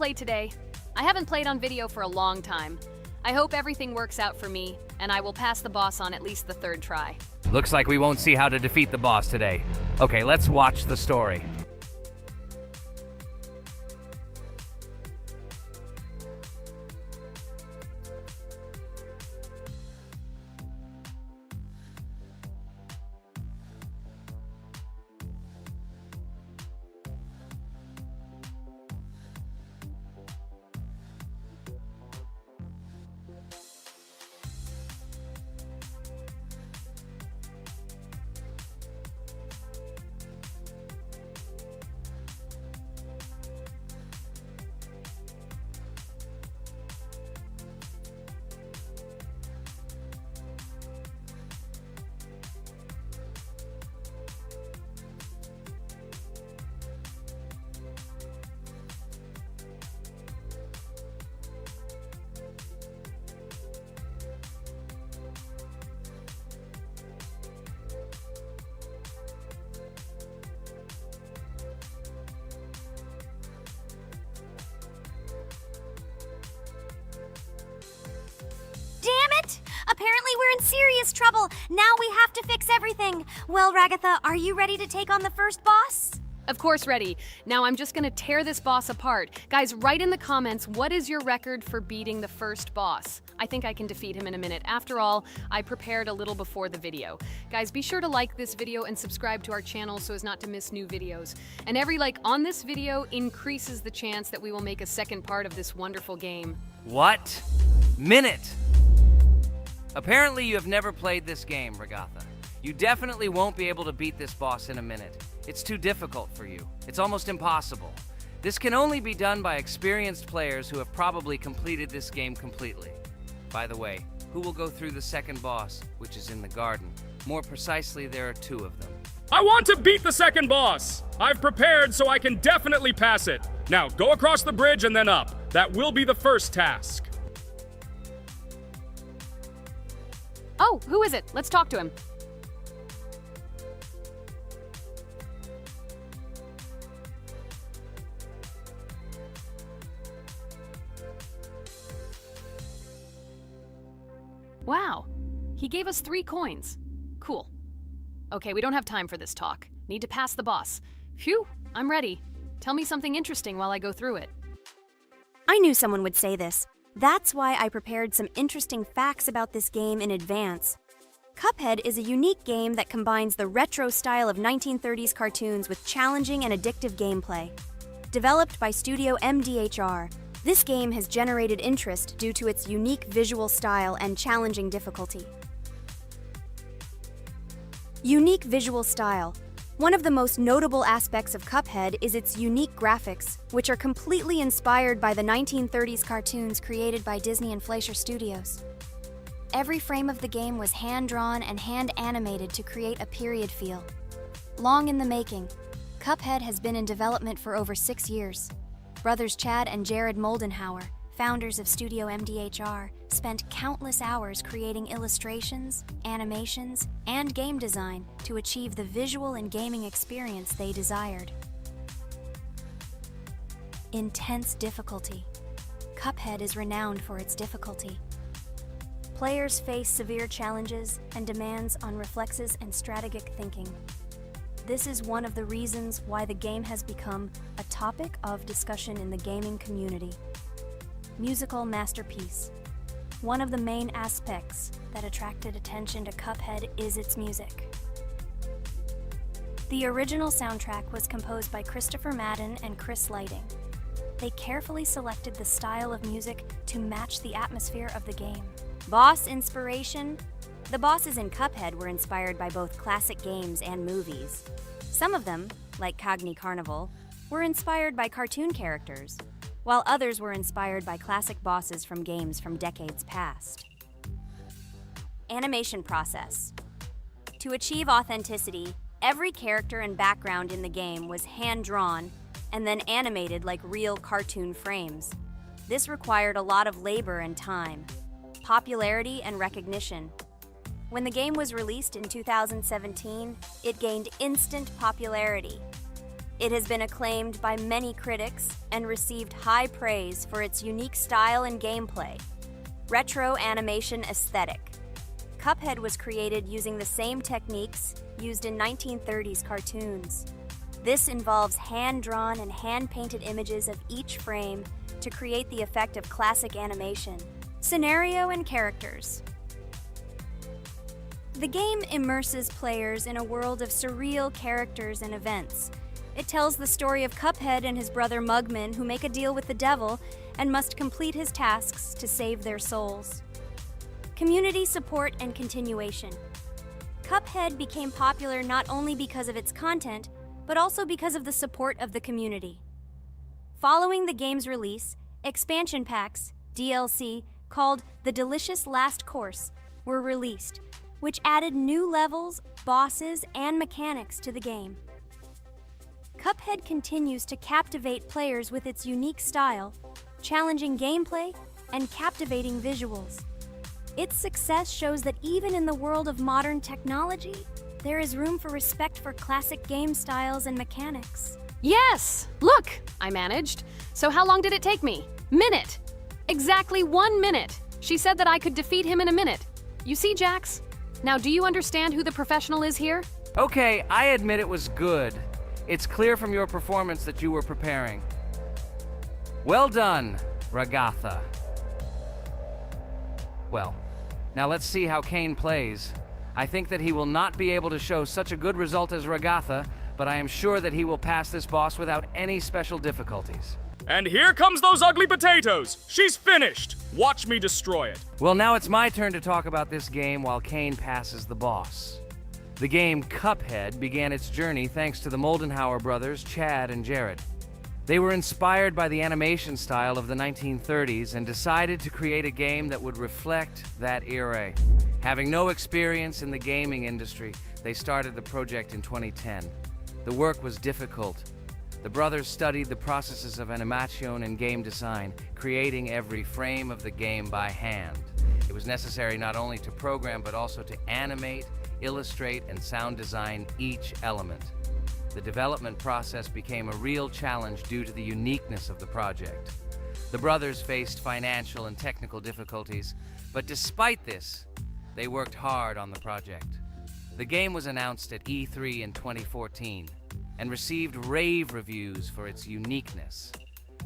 Play today. I haven't played on video for a long time. I hope everything works out for me, and I will pass the boss on at least the third try. Looks like we won't see how to defeat the boss today. Okay, let's watch the story. Apparently we're in serious trouble. Now we have to fix everything. Well, Ragatha, are you ready to take on the first boss? Of course, ready. Now I'm just gonna tear this boss apart. Guys, write in the comments, what is your record for beating the first boss? I think I can defeat him in a minute. After all, I prepared a little before the video. Guys, be sure to like this video and subscribe to our channel so as not to miss new videos. And every like on this video increases the chance that we will make a second part of this wonderful game. What? Minute! Apparently you have never played this game, Ragatha. You definitely won't be able to beat this boss in a minute. It's too difficult for you. It's almost impossible. This can only be done by experienced players who have probably completed this game completely. By the way, who will go through the second boss, which is in the garden? More precisely, there are two of them. I want to beat the second boss! I've prepared so I can definitely pass it. Now, go across the bridge and then up. That will be the first task. Oh, who is it? Let's talk to him. Wow, he gave us 3 coins. Cool. Okay, we don't have time for this talk. Need to pass the boss. Phew, I'm ready. Tell me something interesting while I go through it. I knew someone would say this. That's why I prepared some interesting facts about this game in advance. Cuphead is a unique game that combines the retro style of 1930s cartoons with challenging and addictive gameplay. Developed by Studio MDHR, this game has generated interest due to its unique visual style and challenging difficulty. Unique visual style. One of the most notable aspects of Cuphead is its unique graphics, which are completely inspired by the 1930s cartoons created by Disney and Fleischer Studios. Every frame of the game was hand-drawn and hand-animated to create a period feel. Long in the making, Cuphead has been in development for over 6 years. Brothers Chad and Jared Moldenhauer, founders of Studio MDHR, spent countless hours creating illustrations, animations, and game design to achieve the visual and gaming experience they desired. Intense difficulty. Cuphead is renowned for its difficulty. Players face severe challenges and demands on reflexes and strategic thinking. This is one of the reasons why the game has become a topic of discussion in the gaming community. Musical masterpiece. One of the main aspects that attracted attention to Cuphead is its music. The original soundtrack was composed by Christopher Madden and Chris Lighting. They carefully selected the style of music to match the atmosphere of the game. Boss inspiration. The bosses in Cuphead were inspired by both classic games and movies. Some of them, like Cogni Carnival, were inspired by cartoon characters, while others were inspired by classic bosses from games from decades past. Animation process. To achieve authenticity, every character and background in the game was hand-drawn and then animated like real cartoon frames. This required a lot of labor and time. Popularity and recognition. When the game was released in 2017, it gained instant popularity. It has been acclaimed by many critics and received high praise for its unique style and gameplay. Retro animation aesthetic. Cuphead was created using the same techniques used in 1930s cartoons. This involves hand-drawn and hand-painted images of each frame to create the effect of classic animation. Scenario and characters. The game immerses players in a world of surreal characters and events. It tells the story of Cuphead and his brother Mugman, who make a deal with the devil and must complete his tasks to save their souls. Community support and continuation. Cuphead became popular not only because of its content, but also because of the support of the community. Following the game's release, expansion packs, DLC, called The Delicious Last Course, were released, which added new levels, bosses, and mechanics to the game. Cuphead continues to captivate players with its unique style, challenging gameplay, and captivating visuals. Its success shows that even in the world of modern technology, there is room for respect for classic game styles and mechanics. Yes! Look! I managed. So how long did it take me? Minute! Exactly 1 minute! She said that I could defeat him in a minute. You see, Jax? Now, do you understand who the professional is here? Okay, I admit it was good. It's clear from your performance that you were preparing. Well done, Ragatha. Well, now let's see how Kane plays. I think that he will not be able to show such a good result as Ragatha, but I am sure that he will pass this boss without any special difficulties. And here comes those ugly potatoes! She's finished! Watch me destroy it. Well, now it's my turn to talk about this game while Kane passes the boss. The game Cuphead began its journey thanks to the Moldenhauer brothers, Chad and Jared. They were inspired by the animation style of the 1930s and decided to create a game that would reflect that era. Having no experience in the gaming industry, they started the project in 2010. The work was difficult. The brothers studied the processes of animation and game design, creating every frame of the game by hand. It was necessary not only to program, but also to animate, illustrate, and sound design each element. The development process became a real challenge due to the uniqueness of the project. The brothers faced financial and technical difficulties, but despite this, they worked hard on the project. The game was announced at E3 in 2014 and received rave reviews for its uniqueness,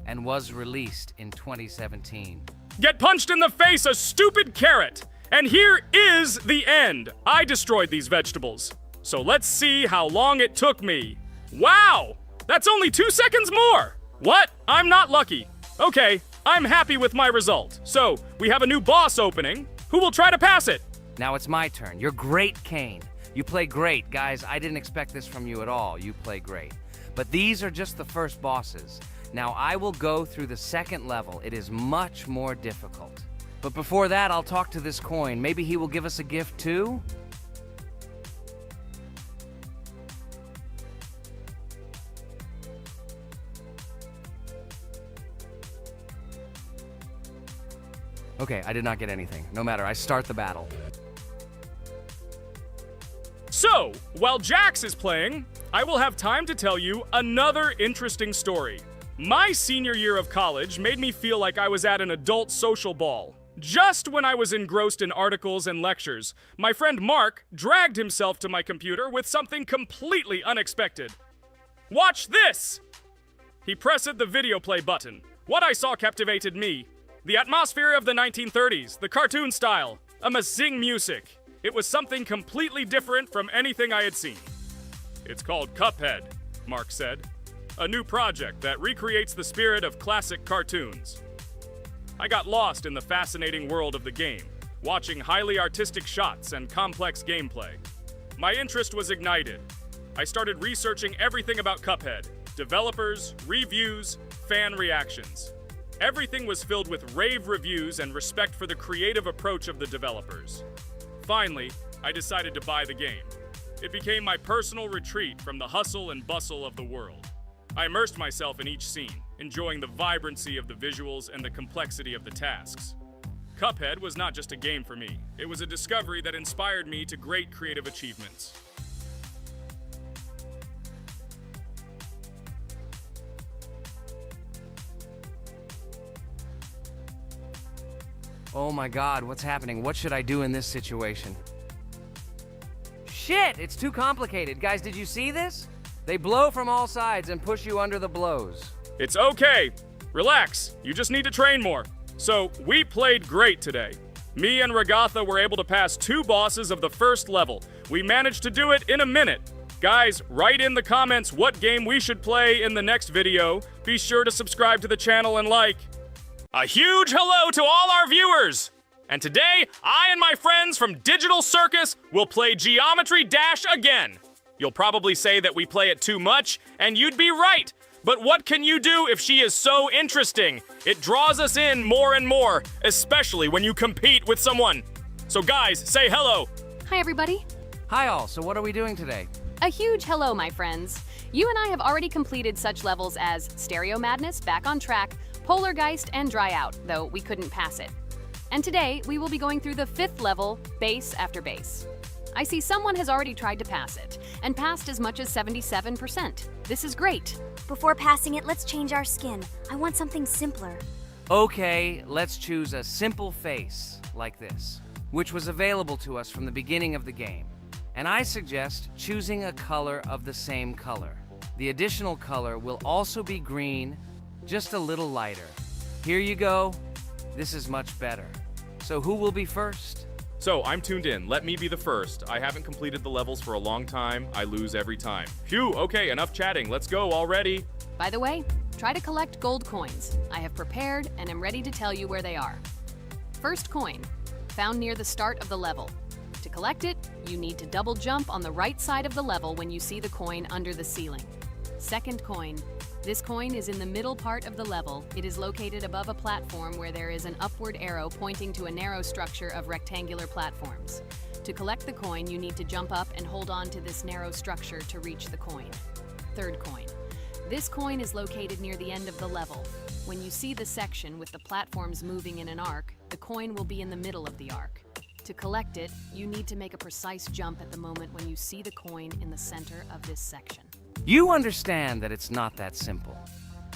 and was released in 2017. Get punched in the face, a stupid carrot! And here is the end. I destroyed these vegetables. So let's see how long it took me. Wow! That's only 2 seconds more! What? I'm not lucky. Okay, I'm happy with my result. So, we have a new boss opening. Who will try to pass it? Now it's my turn. You're great, Kane. You play great. Guys, I didn't expect this from you at all. You play great. But these are just the first bosses. Now I will go through the second level. It is much more difficult. But before that, I'll talk to this coin. Maybe he will give us a gift too? Okay, I did not get anything. No matter, I start the battle. So, while Jax is playing, I will have time to tell you another interesting story. My senior year of college made me feel like I was at an adult social ball. Just when I was engrossed in articles and lectures, my friend Mark dragged himself to my computer with something completely unexpected. Watch this! He pressed the video play button. What I saw captivated me. The atmosphere of the 1930s, the cartoon style, amazing music. It was something completely different from anything I had seen. It's called Cuphead, Mark said. A new project that recreates the spirit of classic cartoons. I got lost in the fascinating world of the game, watching highly artistic shots and complex gameplay. My interest was ignited. I started researching everything about Cuphead, developers, reviews, fan reactions. Everything was filled with rave reviews and respect for the creative approach of the developers. Finally, I decided to buy the game. It became my personal retreat from the hustle and bustle of the world. I immersed myself in each scene, enjoying the vibrancy of the visuals and the complexity of the tasks. Cuphead was not just a game for me. It was a discovery that inspired me to great creative achievements. Oh my God, what's happening? What should I do in this situation? Shit, it's too complicated. Guys, did you see this? They blow from all sides and push you under the blows. It's okay. Relax. You just need to train more. So, we played great today. Me and Regatha were able to pass 2 bosses of the first level. We managed to do it in a minute. Guys, write in the comments what game we should play in the next video. Be sure to subscribe to the channel and like. A huge hello to all our viewers! And today, I and my friends from Digital Circus will play Geometry Dash again. You'll probably say that we play it too much, and you'd be right. But what can you do if she is so interesting? It draws us in more and more, especially when you compete with someone. So guys, say hello. Hi, everybody. Hi all, so what are we doing today? A huge hello, my friends. You and I have already completed such levels as Stereo Madness, Back on Track, Polargeist, and Dry Out, though we couldn't pass it. And today, we will be going through the 5th level, Base After Base. I see someone has already tried to pass it, and passed as much as 77%. This is great. Before passing it, let's change our skin. I want something simpler. Okay, let's choose a simple face, like this, which was available to us from the beginning of the game. And I suggest choosing a color of the same color. The additional color will also be green, just a little lighter. Here you go. This is much better. So who will be first? So, I'm tuned in. Let me be the first. I haven't completed the levels for a long time. I lose every time. Phew, okay, enough chatting. Let's go already. By the way, try to collect gold coins. I have prepared and am ready to tell you where they are. First coin, found near the start of the level. To collect it, you need to double jump on the right side of the level when you see the coin under the ceiling. Second coin. This coin is in the middle part of the level. It is located above a platform where there is an upward arrow pointing to a narrow structure of rectangular platforms. To collect the coin, you need to jump up and hold on to this narrow structure to reach the coin. Third coin. This coin is located near the end of the level. When you see the section with the platforms moving in an arc, the coin will be in the middle of the arc. To collect it, you need to make a precise jump at the moment when you see the coin in the center of this section. You understand that it's not that simple.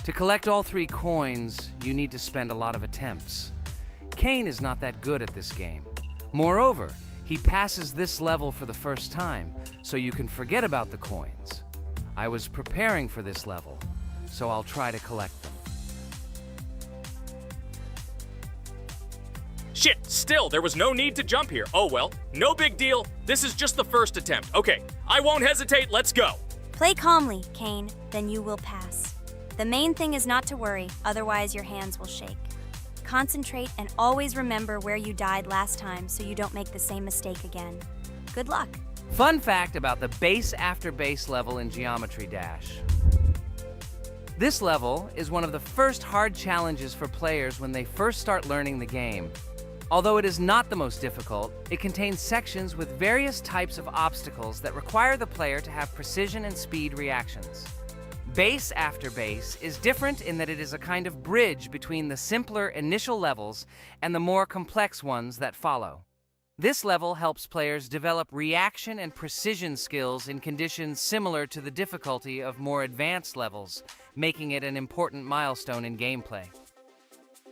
To collect all 3 coins, you need to spend a lot of attempts. Kane is not that good at this game. Moreover, he passes this level for the first time, so you can forget about the coins. I was preparing for this level, so I'll try to collect them. Shit, still, there was no need to jump here. Oh well, no big deal. This is just the first attempt. Okay, I won't hesitate, let's go. Play calmly, Kane, then you will pass. The main thing is not to worry, otherwise your hands will shake. Concentrate and always remember where you died last time so you don't make the same mistake again. Good luck. Fun fact about the Base After Base level in Geometry Dash. This level is one of the first hard challenges for players when they first start learning the game. Although it is not the most difficult, it contains sections with various types of obstacles that require the player to have precision and speed reactions. Base After Base is different in that it is a kind of bridge between the simpler initial levels and the more complex ones that follow. This level helps players develop reaction and precision skills in conditions similar to the difficulty of more advanced levels, making it an important milestone in gameplay.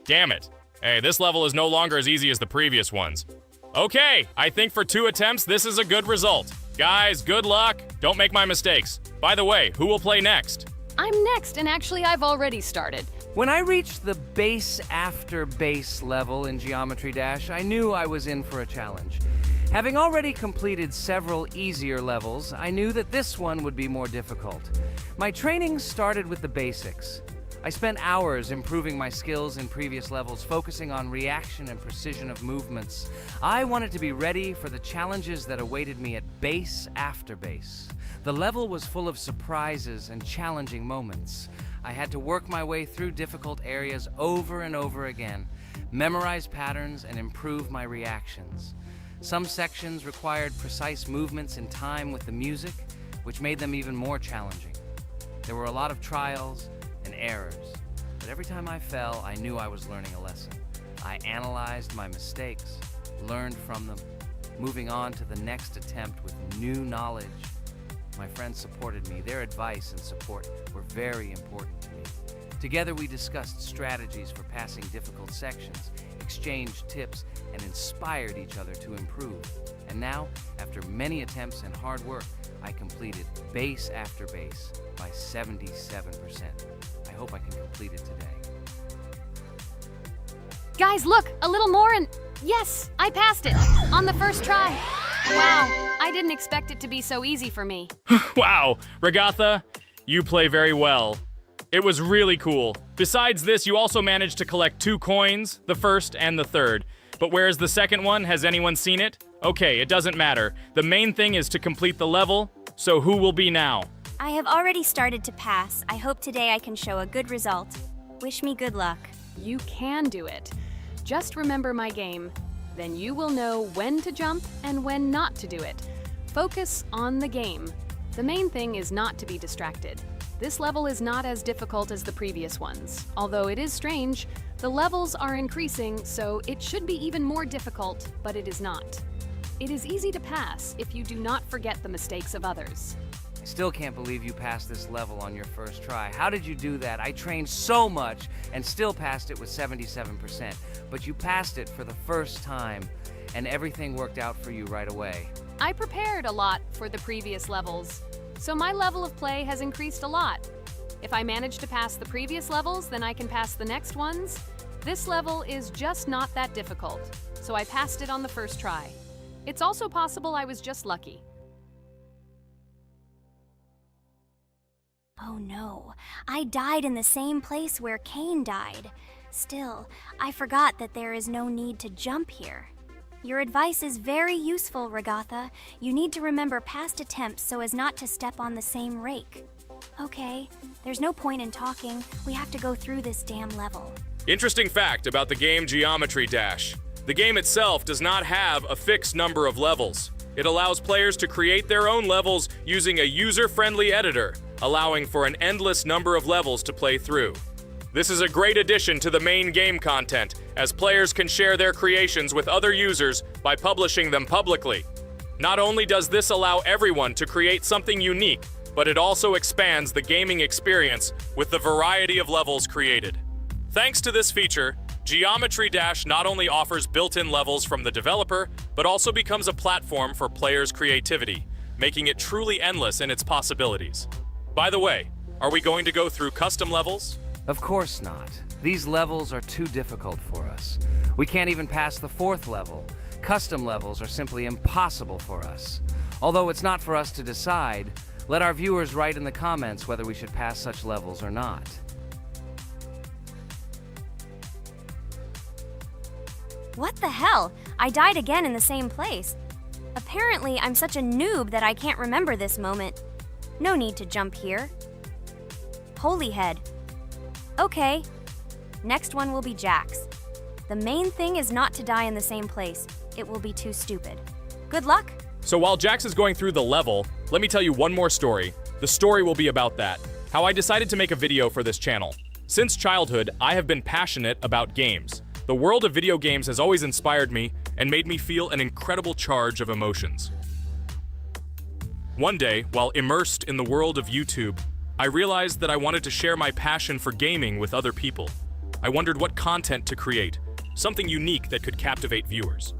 Damn it. Hey, this level is no longer as easy as the previous ones. Okay, I think for 2 attempts, this is a good result. Guys, good luck. Don't make my mistakes. By the way, who will play next? I'm next, and actually I've already started. When I reached the Base After Base level in Geometry Dash, I knew I was in for a challenge. Having already completed several easier levels, I knew that this one would be more difficult. My training started with the basics. I spent hours improving my skills in previous levels, focusing on reaction and precision of movements. I wanted to be ready for the challenges that awaited me at Base After Base. The level was full of surprises and challenging moments. I had to work my way through difficult areas over and over again, memorize patterns, and improve my reactions. Some sections required precise movements in time with the music, which made them even more challenging. There were a lot of trials and errors, but every time I fell, I knew I was learning a lesson. I analyzed my mistakes, learned from them, moving on to the next attempt with new knowledge. My friends supported me. Their advice and support were very important to me. Together we discussed strategies for passing difficult sections, exchanged tips, and inspired each other to improve. And now, after many attempts and hard work, I completed base after base by 77%. I hope I can complete it today. Guys, look, a little more and yes, I passed it on the first try. Wow, I didn't expect it to be so easy for me. Wow, Regatha, you play very well. It was really cool. Besides this, you also managed to collect 2 coins, the first and the third. But where's the second one? Has anyone seen it? Okay, it doesn't matter. The main thing is to complete the level, so who will be now? I have already started to pass. I hope today I can show a good result. Wish me good luck. You can do it. Just remember my game. Then you will know when to jump and when not to do it. Focus on the game. The main thing is not to be distracted. This level is not as difficult as the previous ones. Although it is strange, the levels are increasing, so it should be even more difficult, but it is not. It is easy to pass if you do not forget the mistakes of others. I still can't believe you passed this level on your first try. How did you do that? I trained so much and still passed it with 77%. But you passed it for the first time, and everything worked out for you right away. I prepared a lot for the previous levels, so my level of play has increased a lot. If I manage to pass the previous levels, then I can pass the next ones. This level is just not that difficult, so I passed it on the first try. It's also possible I was just lucky. Oh no, I died in the same place where Cain died. Still, I forgot that there is no need to jump here. Your advice is very useful, Regatha. You need to remember past attempts so as not to step on the same rake. Okay, there's no point in talking. We have to go through this damn level. Interesting fact about the game Geometry Dash. The game itself does not have a fixed number of levels. It allows players to create their own levels using a user-friendly editor, allowing for an endless number of levels to play through. This is a great addition to the main game content, as players can share their creations with other users by publishing them publicly. Not only does this allow everyone to create something unique, but it also expands the gaming experience with the variety of levels created. Thanks to this feature, Geometry Dash not only offers built-in levels from the developer, but also becomes a platform for players' creativity, making it truly endless in its possibilities. By the way, are we going to go through custom levels? Of course not. These levels are too difficult for us. We can't even pass the 4th level. Custom levels are simply impossible for us. Although it's not for us to decide, let our viewers write in the comments whether we should pass such levels or not. What the hell? I died again in the same place. Apparently, I'm such a noob that I can't remember this moment. No need to jump here. Holy head. Okay. Next one will be Jax. The main thing is not to die in the same place. It will be too stupid. Good luck. So while Jax is going through the level, let me tell you one more story. The story will be about that. How I decided to make a video for this channel. Since childhood, I have been passionate about games. The world of video games has always inspired me and made me feel an incredible charge of emotions. One day, while immersed in the world of YouTube, I realized that I wanted to share my passion for gaming with other people. I wondered what content to create, something unique that could captivate viewers.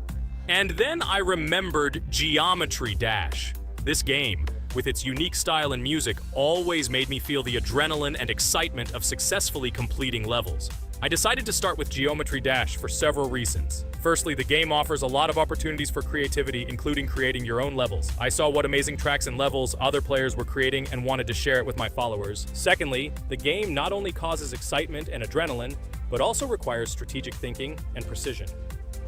And then I remembered Geometry Dash. This game, with its unique style and music, always made me feel the adrenaline and excitement of successfully completing levels. I decided to start with Geometry Dash for several reasons. Firstly, the game offers a lot of opportunities for creativity, including creating your own levels. I saw what amazing tracks and levels other players were creating and wanted to share it with my followers. Secondly, the game not only causes excitement and adrenaline, but also requires strategic thinking and precision.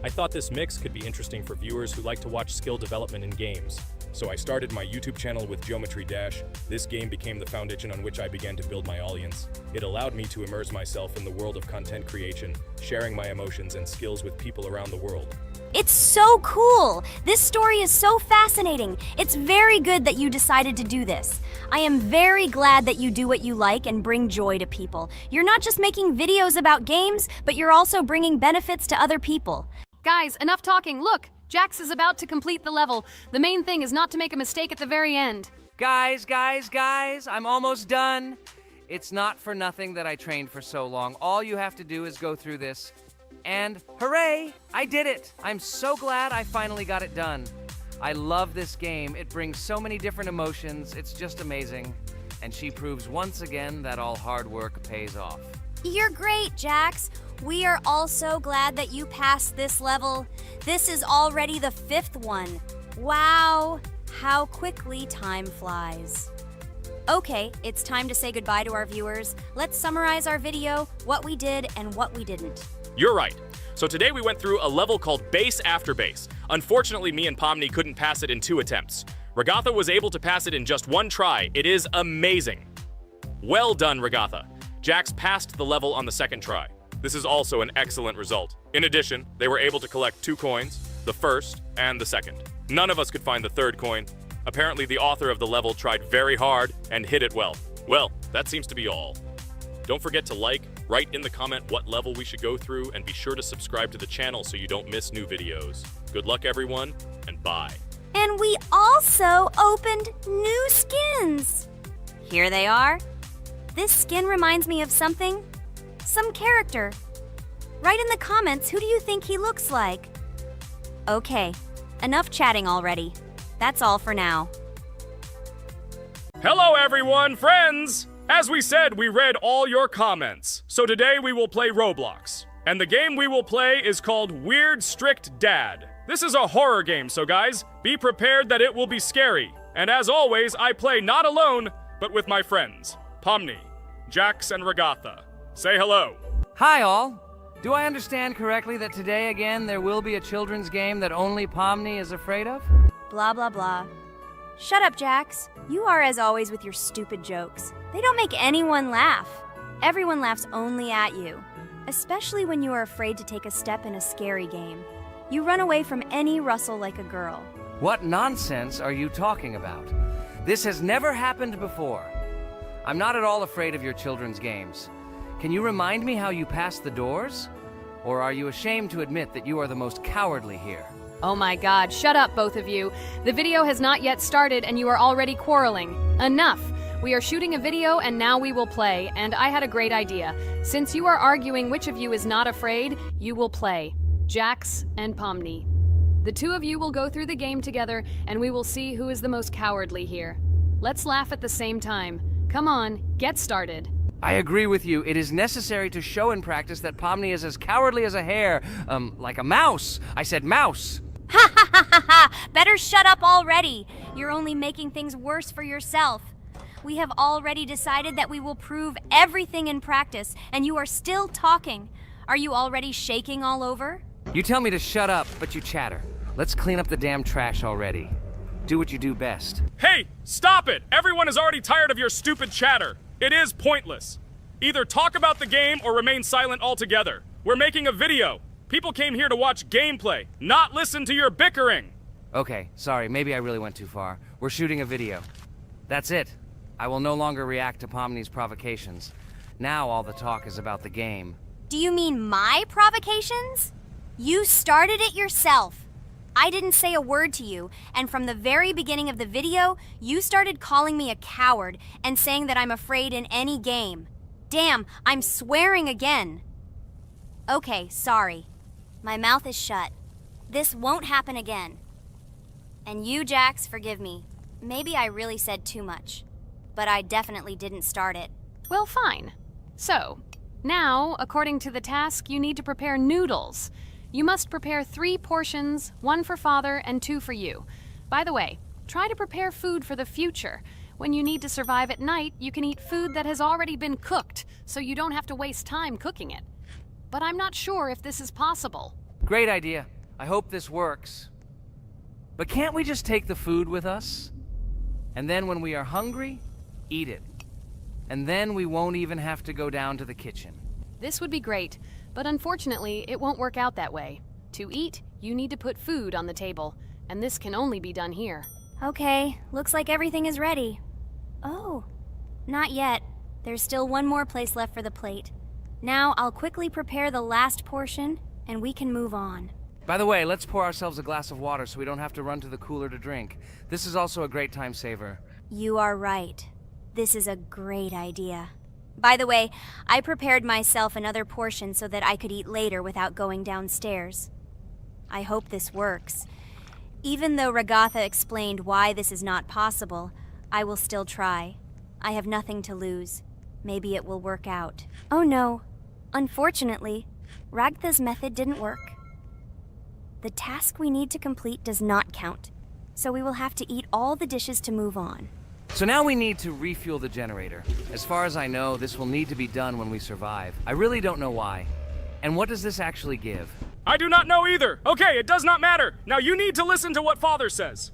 I thought this mix could be interesting for viewers who like to watch skill development in games. So I started my YouTube channel with Geometry Dash. This game became the foundation on which I began to build my audience. It allowed me to immerse myself in the world of content creation, sharing my emotions and skills with people around the world. It's so cool! This story is so fascinating. It's very good that you decided to do this. I am very glad that you do what you like and bring joy to people. You're not just making videos about games, but you're also bringing benefits to other people. Guys, enough talking. Look, Jax is about to complete the level. The main thing is not to make a mistake at the very end. Guys, I'm almost done. It's not for nothing that I trained for so long. All you have to do is go through this. And hooray! I did it! I'm so glad I finally got it done. I love this game. It brings so many different emotions. It's just amazing. And she proves once again that all hard work pays off. You're great, Jax. We are all so glad that you passed this level. This is already the 5th one. Wow, how quickly time flies. Okay, it's time to say goodbye to our viewers. Let's summarize our video, what we did and what we didn't. You're right. So today we went through a level called Base After Base. Unfortunately, me and Pomni couldn't pass it in 2 attempts. Regatha was able to pass it in just 1 try. It is amazing. Well done, Regatha. Jax passed the level on the 2nd try. This is also an excellent result. In addition, they were able to collect 2 coins, the 1st and the 2nd. None of us could find the 3rd coin. Apparently, the author of the level tried very hard and hit it well. Well, that seems to be all. Don't forget to like, write in the comment what level we should go through, and be sure to subscribe to the channel so you don't miss new videos. Good luck, everyone, and bye. And we also opened new skins. Here they are. This skin reminds me of something. Some character. Write in the comments, who do you think he looks like? Okay, enough chatting already. That's all for now. Hello, everyone, friends! As we said, we read all your comments. So today we will play Roblox. And the game we will play is called Weird Strict Dad. This is a horror game, so guys, be prepared that it will be scary. And as always, I play not alone, but with my friends, Pomni, Jax, and Regatha. Say hello. Hi, all. Do I understand correctly that today again there will be a children's game that only Pomni is afraid of? Blah, blah, blah. Shut up, Jax. You are as always with your stupid jokes. They don't make anyone laugh. Everyone laughs only at you, especially when you are afraid to take a step in a scary game. You run away from any rustle like a girl. What nonsense are you talking about? This has never happened before. I'm not at all afraid of your children's games. Can you remind me how you passed the doors? Or are you ashamed to admit that you are the most cowardly here? Oh my god, shut up, both of you. The video has not yet started and you are already quarreling. Enough! We are shooting a video and now we will play, and I had a great idea. Since you are arguing which of you is not afraid, you will play. Jax and Pomni. The 2 of you will go through the game together and we will see who is the most cowardly here. Let's laugh at the same time. Come on, get started. I agree with you. It is necessary to show in practice that Pomni is as cowardly as a hare. Like a mouse. I said mouse. Ha ha ha ha ha! Better shut up already. You're only making things worse for yourself. We have already decided that we will prove everything in practice, and you are still talking. Are you already shaking all over? You tell me to shut up, but you chatter. Let's clean up the damn trash already. Do what you do best. Hey, stop it! Everyone is already tired of your stupid chatter. It is pointless. Either talk about the game or remain silent altogether. We're making a video. People came here to watch gameplay, not listen to your bickering. Okay, sorry, maybe I really went too far. We're shooting a video. That's it. I will no longer react to Pomni's provocations. Now all the talk is about the game. Do you mean my provocations? You started it yourself. I didn't say a word to you, and from the very beginning of the video, you started calling me a coward and saying that I'm afraid in any game. Damn, I'm swearing again. Okay, sorry. My mouth is shut. This won't happen again. And you, Jax, forgive me. Maybe I really said too much, but I definitely didn't start it. Well, fine. So, now, according to the task, you need to prepare noodles. You must prepare 3 portions, 1 for father and 2 for you. By the way, try to prepare food for the future. When you need to survive at night, you can eat food that has already been cooked, so you don't have to waste time cooking it. But I'm not sure if this is possible. Great idea. I hope this works. But can't we just take the food with us? And then when we are hungry, eat it. And then we won't even have to go down to the kitchen. This would be great, but unfortunately, it won't work out that way. To eat, you need to put food on the table, and this can only be done here. Okay, looks like everything is ready. Oh, not yet. There's still one more place left for the plate. Now I'll quickly prepare the last portion, and we can move on. By the way, let's pour ourselves a glass of water so we don't have to run to the cooler to drink. This is also a great time saver. You are right. This is a great idea. By the way, I prepared myself another portion so that I could eat later without going downstairs. I hope this works. Even though Ragatha explained why this is not possible, I will still try. I have nothing to lose. Maybe it will work out. Oh no. Unfortunately, Ragatha's method didn't work. The task we need to complete does not count, so we will have to eat all the dishes to move on. So now we need to refuel the generator. As far as I know, this will need to be done when we survive. I really don't know why. And what does this actually give? I do not know either. Okay, it does not matter. Now you need to listen to what Father says.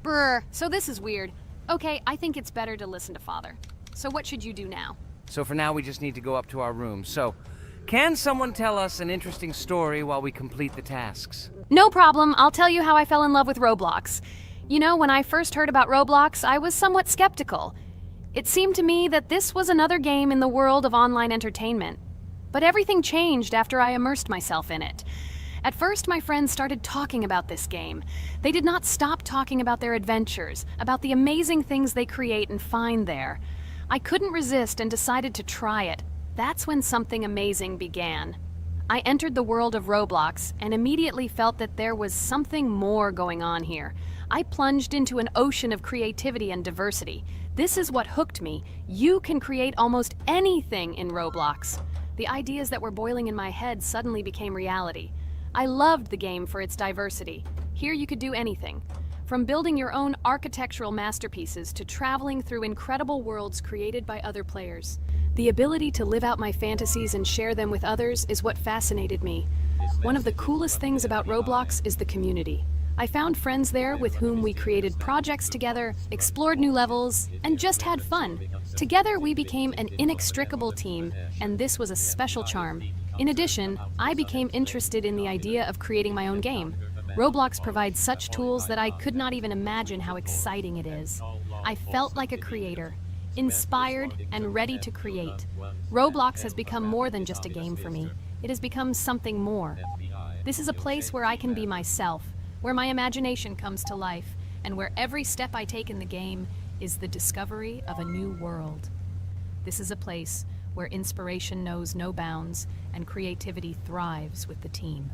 Brr, so this is weird. Okay, I think it's better to listen to Father. So what should you do now? So for now, we just need to go up to our room. So, can someone tell us an interesting story while we complete the tasks? No problem, I'll tell you how I fell in love with Roblox. You know, when I first heard about Roblox, I was somewhat skeptical. It seemed to me that this was another game in the world of online entertainment. But everything changed after I immersed myself in it. At first, my friends started talking about this game. They did not stop talking about their adventures, about the amazing things they create and find there. I couldn't resist and decided to try it. That's when something amazing began. I entered the world of Roblox and immediately felt that there was something more going on here. I plunged into an ocean of creativity and diversity. This is what hooked me. You can create almost anything in Roblox. The ideas that were boiling in my head suddenly became reality. I loved the game for its diversity. Here you could do anything. From building your own architectural masterpieces to traveling through incredible worlds created by other players. The ability to live out my fantasies and share them with others is what fascinated me. One of the coolest things about Roblox is the community. I found friends there with whom we created projects together, explored new levels, and just had fun. Together we became an inextricable team, and this was a special charm. In addition, I became interested in the idea of creating my own game. Roblox provides such tools that I could not even imagine how exciting it is. I felt like a creator, inspired and ready to create. Roblox has become more than just a game for me. It has become something more. This is a place where I can be myself, where my imagination comes to life, and where every step I take in the game is the discovery of a new world. This is a place where inspiration knows no bounds and creativity thrives with the team.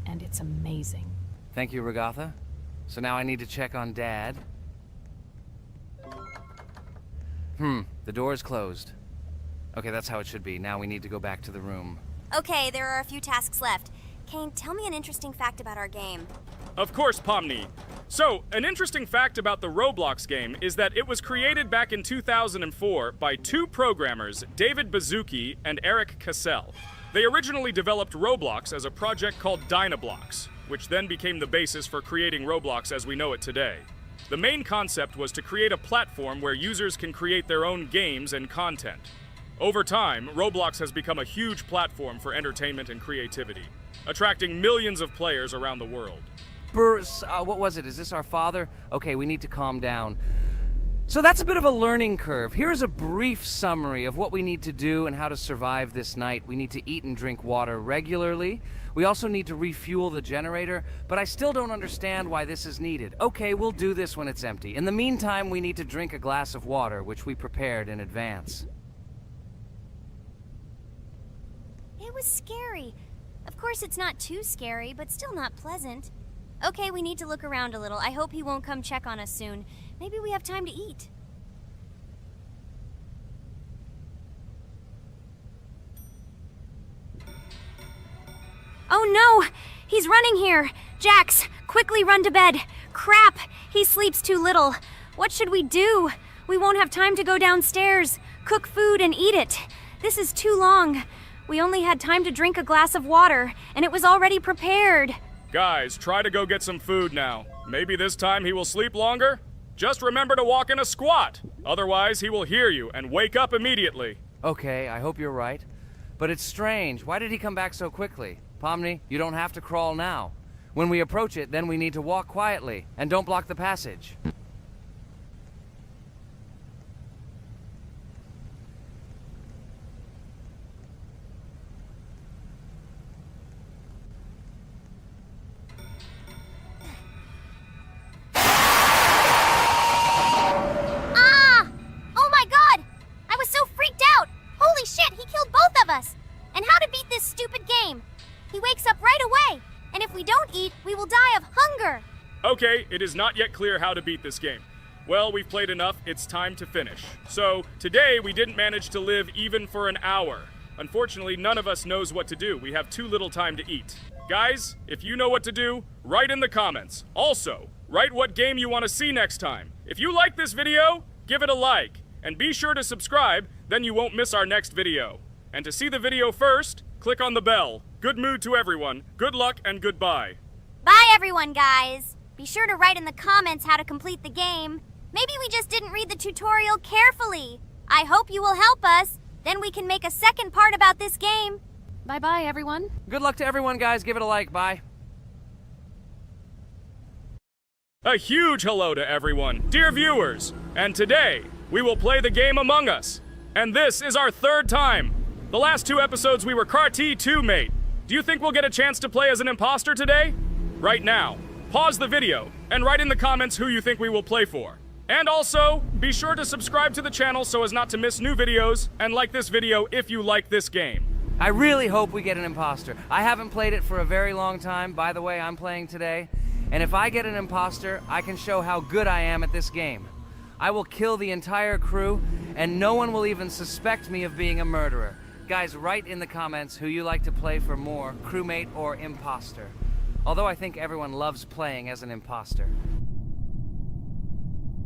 And it's amazing. Thank you, Ragatha. So now I need to check on Dad. The door is closed. Okay, that's how it should be. Now we need to go back to the room. Okay, there are a few tasks left. Kane, tell me an interesting fact about our game. Of course, Pomni. So, an interesting fact about the Roblox game is that it was created back in 2004 by two programmers, David Bazuki and Eric Cassell. They originally developed Roblox as a project called Dynablocks, which then became the basis for creating Roblox as we know it today. The main concept was to create a platform where users can create their own games and content. Over time, Roblox has become a huge platform for entertainment and creativity, attracting millions of players around the world. What was it? Is this our father? Okay, we need to calm down. So that's a bit of a learning curve. Here's a brief summary of what we need to do and how to survive this night. We need to eat and drink water regularly. We also need to refuel the generator, but I still don't understand why this is needed. Okay, we'll do this when it's empty. In the meantime, we need to drink a glass of water, which we prepared in advance. It was scary. Of course, it's not too scary, but still not pleasant. Okay, we need to look around a little. I hope he won't come check on us soon. Maybe we have time to eat. Oh no! He's running here! Jax, quickly run to bed! Crap! He sleeps too little. What should we do? We won't have time to go downstairs, cook food, and eat it. This is too long. We only had time to drink a glass of water, and it was already prepared. Guys, try to go get some food now. Maybe this time he will sleep longer? Just remember to walk in a squat. Otherwise, he will hear you and wake up immediately. Okay, I hope you're right. But it's strange. Why did he come back so quickly? Pomni, you don't have to crawl now. When we approach it, then we need to walk quietly, and don't block the passage. Ah! Oh my god! I was so freaked out! Holy shit, he killed both of us! And how to beat this stupid game? He wakes up right away, and if we don't eat, we will die of hunger! Okay, it is not yet clear how to beat this game. Well, we've played enough, it's time to finish. So, today we didn't manage to live even for an hour. Unfortunately, none of us knows what to do. We have too little time to eat. Guys, if you know what to do, write in the comments. Also, write what game you want to see next time. If you like this video, give it a like. And be sure to subscribe, then you won't miss our next video. And to see the video first, click on the bell. Good mood to everyone, good luck, and goodbye. Bye everyone, guys! Be sure to write in the comments how to complete the game. Maybe we just didn't read the tutorial carefully. I hope you will help us. Then we can make a second part about this game. Bye-bye, everyone. Good luck to everyone, guys. Give it a like. Bye. A huge hello to everyone, dear viewers. And today, we will play the game Among Us. And this is our third time. The last two episodes we were Carti 2 mate. Do you think we'll get a chance to play as an imposter today? Right now, pause the video and write in the comments who you think we will play for. And also, be sure to subscribe to the channel so as not to miss new videos, and like this video if you like this game. I really hope we get an imposter. I haven't played it for a very long time. By the way, I'm playing today. And if I get an imposter, I can show how good I am at this game. I will kill the entire crew, and no one will even suspect me of being a murderer. Guys, write in the comments who you like to play for more, crewmate or imposter. Although I think everyone loves playing as an imposter.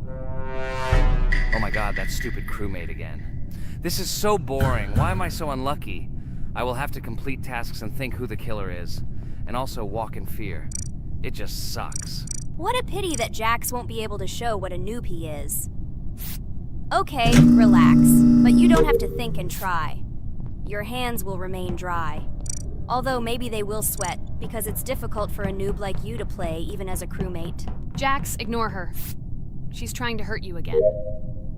Oh my god, that stupid crewmate again. This is so boring. Why am I so unlucky? I will have to complete tasks and think who the killer is. And also walk in fear. It just sucks. What a pity that Jax won't be able to show what a noob he is. Okay, relax. But you don't have to think and try. Your hands will remain dry. Although maybe they will sweat, because it's difficult for a noob like you to play even as a crewmate. Jax, ignore her. She's trying to hurt you again.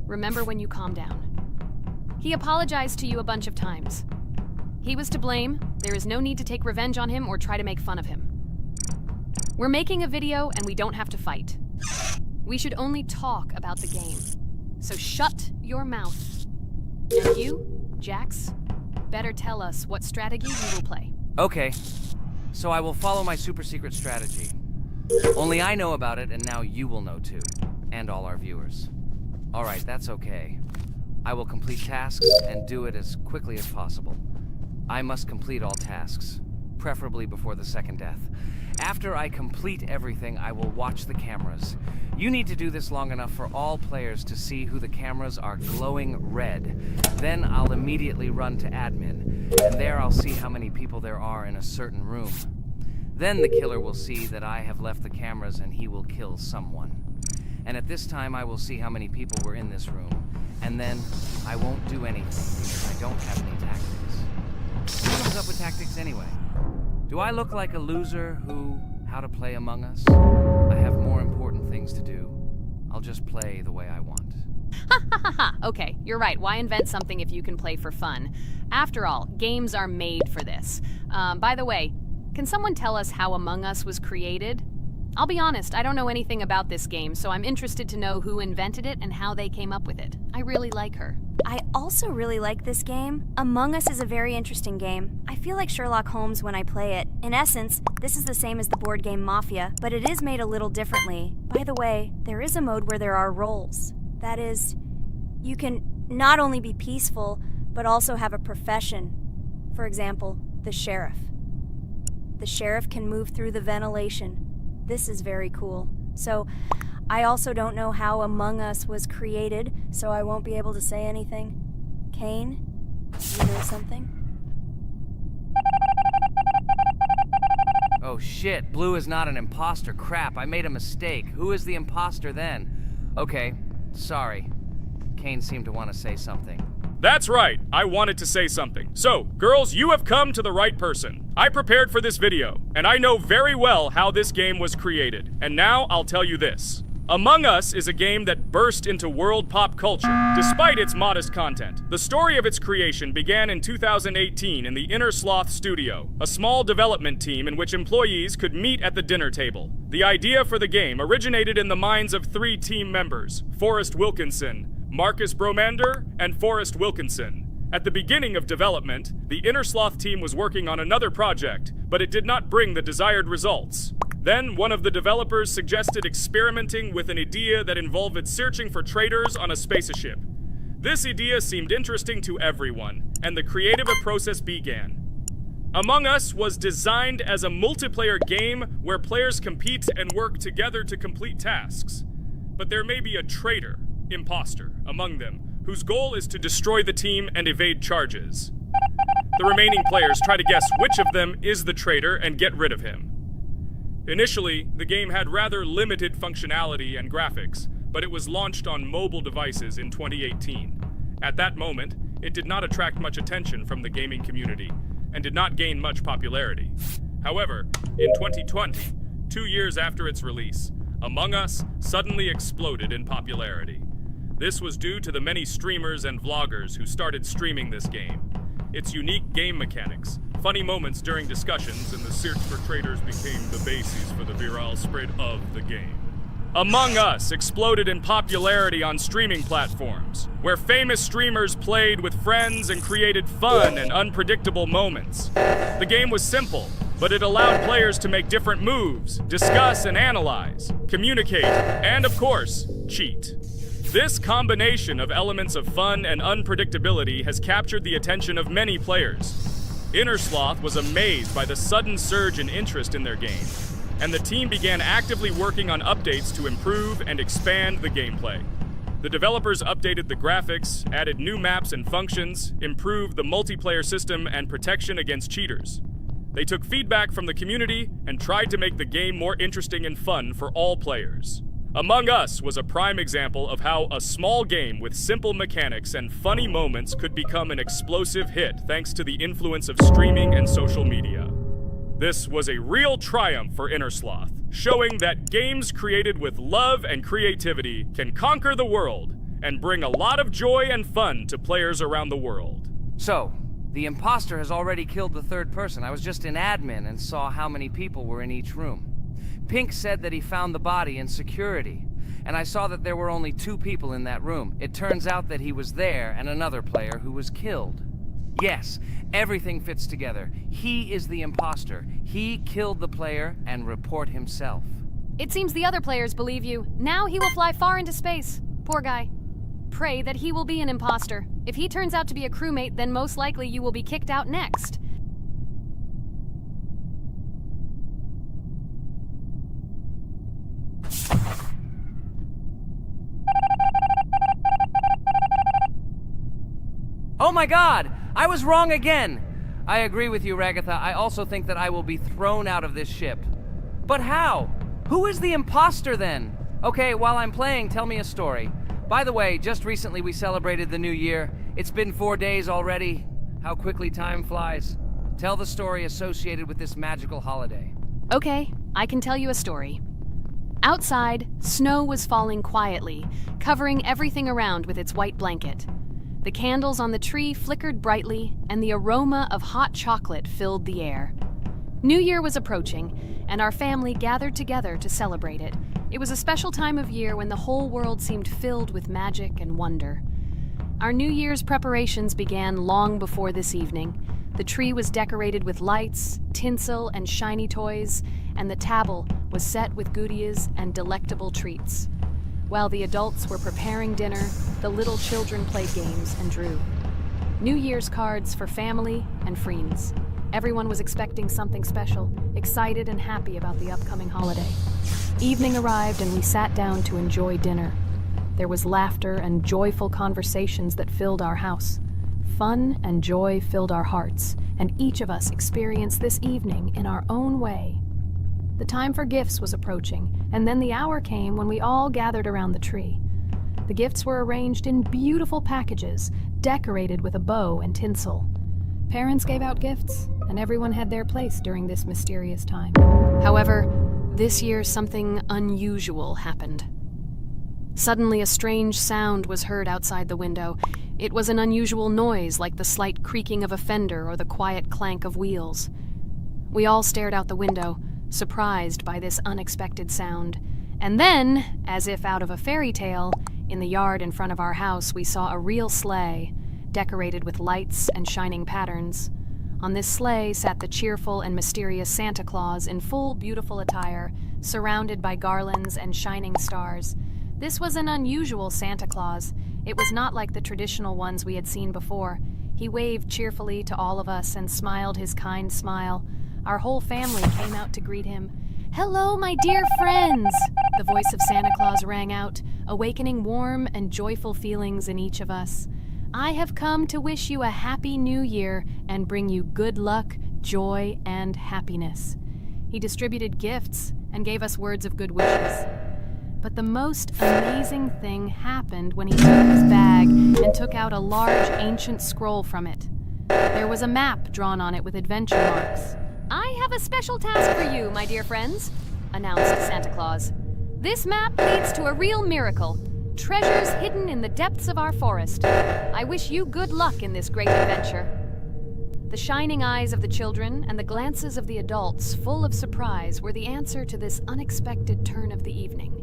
Remember when you calm down. He apologized to you a bunch of times. He was to blame. There is no need to take revenge on him or try to make fun of him. We're making a video and we don't have to fight. We should only talk about the game. So shut your mouth. And you, Jax, better tell us what strategy you will play. Okay, so I will follow my super secret strategy. Only I know about it, and now you will know too. And all our viewers. Alright, that's okay. I will complete tasks and do it as quickly as possible. I must complete all tasks, preferably before the second death. After I complete everything, I will watch the cameras. You need to do this long enough for all players to see who the cameras are glowing red. Then I'll immediately run to admin, and there I'll see how many people there are in a certain room. Then the killer will see that I have left the cameras and he will kill someone. And at this time I will see how many people were in this room. And then I won't do anything because I don't have any tactics. What comes up with tactics anyway? Do I look like a loser who, how to play Among Us? I have more important things to do. I'll just play the way I want. Ha ha ha ha! Okay, you're right. Why invent something if you can play for fun? After all, games are made for this. By the way, can someone tell us how Among Us was created? I'll be honest, I don't know anything about this game, so I'm interested to know who invented it and how they came up with it. I really like her. I also really like this game. Among Us is a very interesting game. I feel like Sherlock Holmes when I play it. In essence, this is the same as the board game Mafia, but it is made a little differently. By the way, there is a mode where there are roles. That is, you can not only be peaceful, but also have a profession. For example, the sheriff. The sheriff can move through the ventilation. This is very cool. So, I also don't know how Among Us was created, so I won't be able to say anything. Kane, you know something? Oh shit, Blue is not an imposter. Crap, I made a mistake. Who is the imposter then? Okay, sorry. Kane seemed to want to say something. That's right, I wanted to say something. So, girls, you have come to the right person. I prepared for this video, and I know very well how this game was created. And now I'll tell you this. Among Us is a game that burst into world pop culture, despite its modest content. The story of its creation began in 2018 in the Inner Sloth Studio, a small development team in which employees could meet at the dinner table. The idea for the game originated in the minds of 3 team members, Forrest Wilkinson, Marcus Bromander, and Forrest Wilkinson. At the beginning of development, the Inner Sloth team was working on another project, but it did not bring the desired results. Then, one of the developers suggested experimenting with an idea that involved searching for traitors on a spaceship. This idea seemed interesting to everyone, and the creative process began. Among Us was designed as a multiplayer game where players compete and work together to complete tasks. But there may be a traitor, imposter, among them, whose goal is to destroy the team and evade charges. The remaining players try to guess which of them is the traitor and get rid of him. Initially, the game had rather limited functionality and graphics, but it was launched on mobile devices in 2018. At that moment, it did not attract much attention from the gaming community, and did not gain much popularity. However, in 2020, 2 years after its release, Among Us suddenly exploded in popularity. This was due to the many streamers and vloggers who started streaming this game. Its unique game mechanics, funny moments during discussions, and the search for traitors became the basis for the viral spread of the game. Among Us exploded in popularity on streaming platforms, where famous streamers played with friends and created fun and unpredictable moments. The game was simple, but it allowed players to make different moves, discuss and analyze, communicate, and of course, cheat. This combination of elements of fun and unpredictability has captured the attention of many players. Inner Sloth was amazed by the sudden surge in interest in their game, and the team began actively working on updates to improve and expand the gameplay. The developers updated the graphics, added new maps and functions, improved the multiplayer system and protection against cheaters. They took feedback from the community and tried to make the game more interesting and fun for all players. Among Us was a prime example of how a small game with simple mechanics and funny moments could become an explosive hit thanks to the influence of streaming and social media. This was a real triumph for Inner Sloth, showing that games created with love and creativity can conquer the world and bring a lot of joy and fun to players around the world. So, the imposter has already killed the third person. I was just in admin and saw how many people were in each room. Pink said that he found the body in security, and I saw that there were only 2 people in that room. It turns out that he was there and another player who was killed. Yes, everything fits together. He is the imposter. He killed the player and report himself. It seems the other players believe you. Now he will fly far into space. Poor guy. Pray that he will be an imposter. If he turns out to be a crewmate, then most likely you will be kicked out next. Oh my god! I was wrong again! I agree with you, Ragatha. I also think that I will be thrown out of this ship. But how? Who is the imposter then? Okay, while I'm playing, tell me a story. By the way, just recently we celebrated the new year. It's been 4 days already. How quickly time flies. Tell the story associated with this magical holiday. Okay, I can tell you a story. Outside, snow was falling quietly, covering everything around with its white blanket. The candles on the tree flickered brightly, and the aroma of hot chocolate filled the air. New Year was approaching, and our family gathered together to celebrate it. It was a special time of year when the whole world seemed filled with magic and wonder. Our New Year's preparations began long before this evening. The tree was decorated with lights, tinsel, and shiny toys, and the table was set with goodies and delectable treats. While the adults were preparing dinner, the little children played games and drew. New Year's cards for family and friends. Everyone was expecting something special, excited and happy about the upcoming holiday. Evening arrived and we sat down to enjoy dinner. There was laughter and joyful conversations that filled our house. Fun and joy filled our hearts, and each of us experienced this evening in our own way. The time for gifts was approaching, and then the hour came when we all gathered around the tree. The gifts were arranged in beautiful packages, decorated with a bow and tinsel. Parents gave out gifts, and everyone had their place during this mysterious time. However, this year something unusual happened. Suddenly a strange sound was heard outside the window. It was an unusual noise, like the slight creaking of a fender or the quiet clank of wheels. We all stared out the window, surprised by this unexpected sound. And then, as if out of a fairy tale, in the yard in front of our house we saw a real sleigh, decorated with lights and shining patterns. On this sleigh sat the cheerful and mysterious Santa Claus in full beautiful attire, surrounded by garlands and shining stars. This was an unusual Santa Claus. It was not like the traditional ones we had seen before. He waved cheerfully to all of us and smiled his kind smile. Our whole family came out to greet him. "Hello, my dear friends!" The voice of Santa Claus rang out, awakening warm and joyful feelings in each of us. "I have come to wish you a happy new year and bring you good luck, joy, and happiness." He distributed gifts and gave us words of good wishes. But the most amazing thing happened when he took his bag and took out a large ancient scroll from it. There was a map drawn on it with adventure marks. "I have a special task for you, my dear friends," announced Santa Claus. "This map leads to a real miracle. Treasures hidden in the depths of our forest. I wish you good luck in this great adventure." The shining eyes of the children and the glances of the adults, full of surprise, were the answer to this unexpected turn of the evening.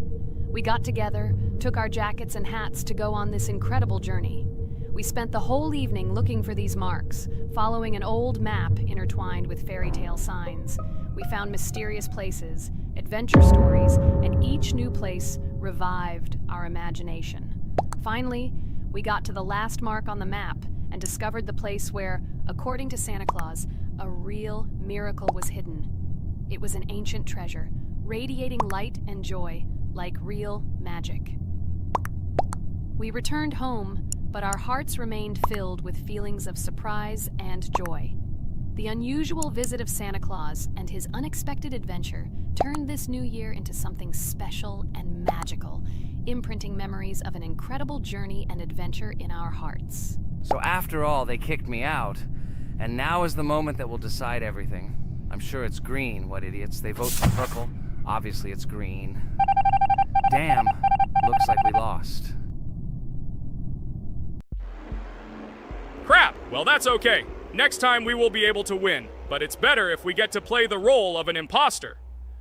We got together, took our jackets and hats to go on this incredible journey. We spent the whole evening looking for these marks, following an old map intertwined with fairy tale signs. We found mysterious places, adventure stories, and each new place revived our imagination. Finally, we got to the last mark on the map and discovered the place where, according to Santa Claus, a real miracle was hidden. It was an ancient treasure, radiating light and joy, like real magic. We returned home, but our hearts remained filled with feelings of surprise and joy. The unusual visit of Santa Claus and his unexpected adventure turned this new year into something special and magical, imprinting memories of an incredible journey and adventure in our hearts. So after all, they kicked me out, and now is the moment that will decide everything. I'm sure it's green, what idiots. They vote for purple. Obviously it's green. Damn, looks like we lost. Crap! Well, that's okay. Next time we will be able to win, but it's better if we get to play the role of an imposter.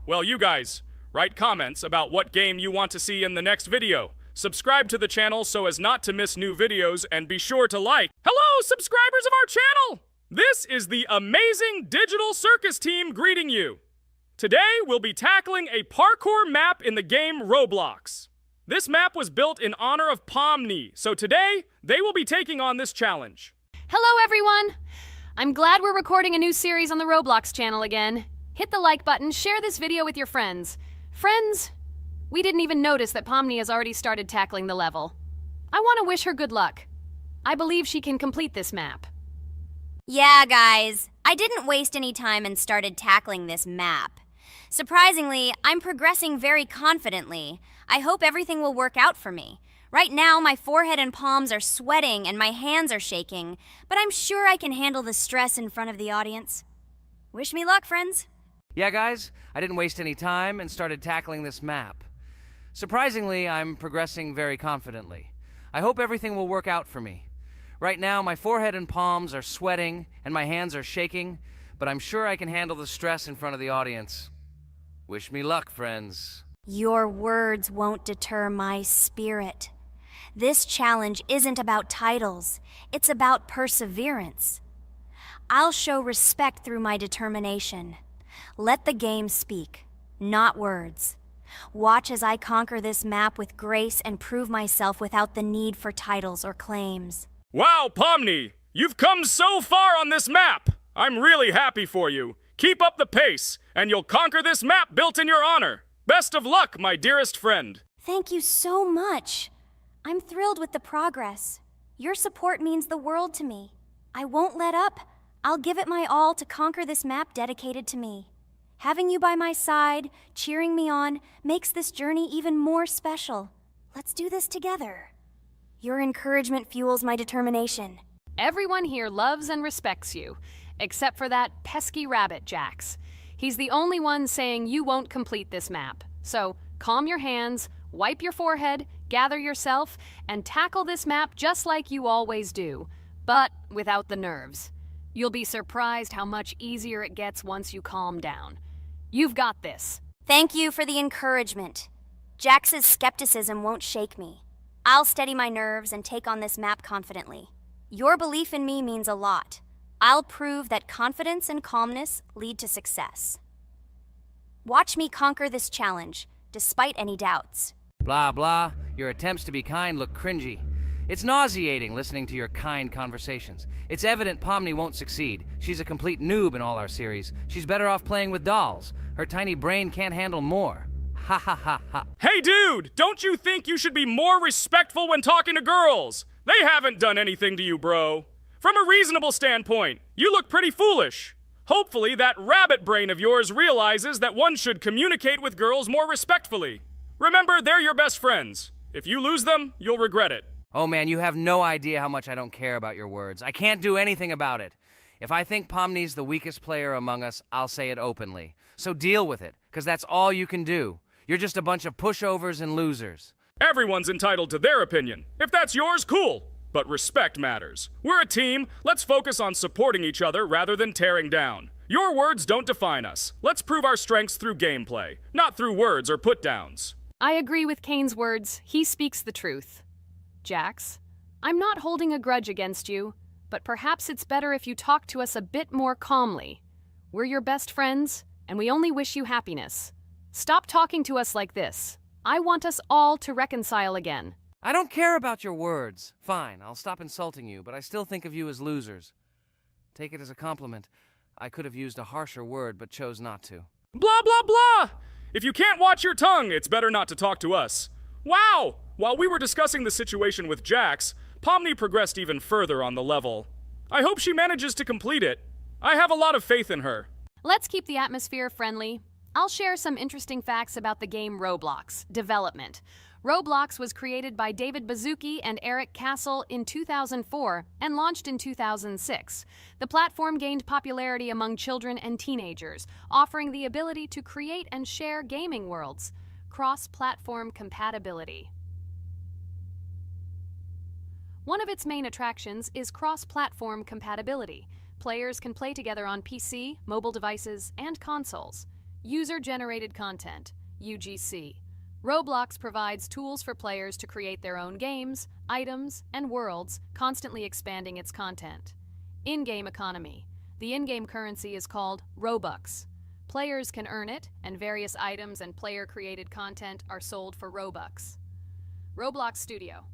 Well, you guys, write comments about what game you want to see in the next video. Subscribe to the channel so as not to miss new videos, and be sure to like. Hello, subscribers of our channel! This is the amazing Digital Circus team greeting you. Today, we'll be tackling a parkour map in the game Roblox. This map was built in honor of Pomni, so today, they will be taking on this challenge. Hello, everyone! I'm glad we're recording a new series on the Roblox channel again. Hit the like button, share this video with your friends. Friends, we didn't even notice that Pomni has already started tackling the level. I want to wish her good luck. I believe she can complete this map. Yeah, guys, I didn't waste any time and started tackling this map. Surprisingly, I'm progressing very confidently. I hope everything will work out for me. Right now, my forehead and palms are sweating and my hands are shaking, but I'm sure I can handle the stress in front of the audience. Wish me luck, friends. Yeah, guys, I didn't waste any time and started tackling this map. Surprisingly, I'm progressing very confidently. I hope everything will work out for me. Right now, my forehead and palms are sweating and my hands are shaking, but I'm sure I can handle the stress in front of the audience. Wish me luck, friends. Your words won't deter my spirit. This challenge isn't about titles, it's about perseverance. I'll show respect through my determination. Let the game speak, not words. Watch as I conquer this map with grace and prove myself without the need for titles or claims. Wow, Pomni! You've come so far on this map! I'm really happy for you. Keep up the pace, and you'll conquer this map built in your honor. Best of luck, my dearest friend. Thank you so much. I'm thrilled with the progress. Your support means the world to me. I won't let up. I'll give it my all to conquer this map dedicated to me. Having you by my side, cheering me on, makes this journey even more special. Let's do this together. Your encouragement fuels my determination. Everyone here loves and respects you, except for that pesky rabbit, Jax. He's the only one saying you won't complete this map. So calm your hands, wipe your forehead, gather yourself, and tackle this map just like you always do, but without the nerves. You'll be surprised how much easier it gets once you calm down. You've got this. Thank you for the encouragement. Jax's skepticism won't shake me. I'll steady my nerves and take on this map confidently. Your belief in me means a lot. I'll prove that confidence and calmness lead to success. Watch me conquer this challenge, despite any doubts. Blah, blah. Your attempts to be kind look cringy. It's nauseating listening to your kind conversations. It's evident Pomni won't succeed. She's a complete noob in all our series. She's better off playing with dolls. Her tiny brain can't handle more. Ha ha ha ha. Hey dude, don't you think you should be more respectful when talking to girls? They haven't done anything to you, bro. From a reasonable standpoint, you look pretty foolish. Hopefully that rabbit brain of yours realizes that one should communicate with girls more respectfully. Remember, they're your best friends. If you lose them, you'll regret it. Oh man, you have no idea how much I don't care about your words. I can't do anything about it. If I think Pomni's the weakest player among us, I'll say it openly. So deal with it, because that's all you can do. You're just a bunch of pushovers and losers. Everyone's entitled to their opinion. If that's yours, cool. But respect matters. We're a team. Let's focus on supporting each other rather than tearing down. Your words don't define us. Let's prove our strengths through gameplay, not through words or put-downs. I agree with Kane's words. He speaks the truth. Jax, I'm not holding a grudge against you, but perhaps it's better if you talk to us a bit more calmly. We're your best friends, and we only wish you happiness. Stop talking to us like this. I want us all to reconcile again. I don't care about your words. Fine, I'll stop insulting you, but I still think of you as losers. Take it as a compliment. I could have used a harsher word, but chose not to. Blah, blah, blah! If you can't watch your tongue, it's better not to talk to us. Wow! While we were discussing the situation with Jax, Pomni progressed even further on the level. I hope she manages to complete it. I have a lot of faith in her. Let's keep the atmosphere friendly. I'll share some interesting facts about the game Roblox development. Roblox was created by David Baszucki and Eric Castle in 2004 and launched in 2006. The platform gained popularity among children and teenagers, offering the ability to create and share gaming worlds. Cross-platform compatibility. One of its main attractions is cross-platform compatibility. Players can play together on PC, mobile devices, and consoles. User-generated content, UGC. Roblox provides tools for players to create their own games, items, and worlds, constantly expanding its content. In-game economy. The in-game currency is called Robux. Players can earn it, and various items and player-created content are sold for Robux. Roblox Studio.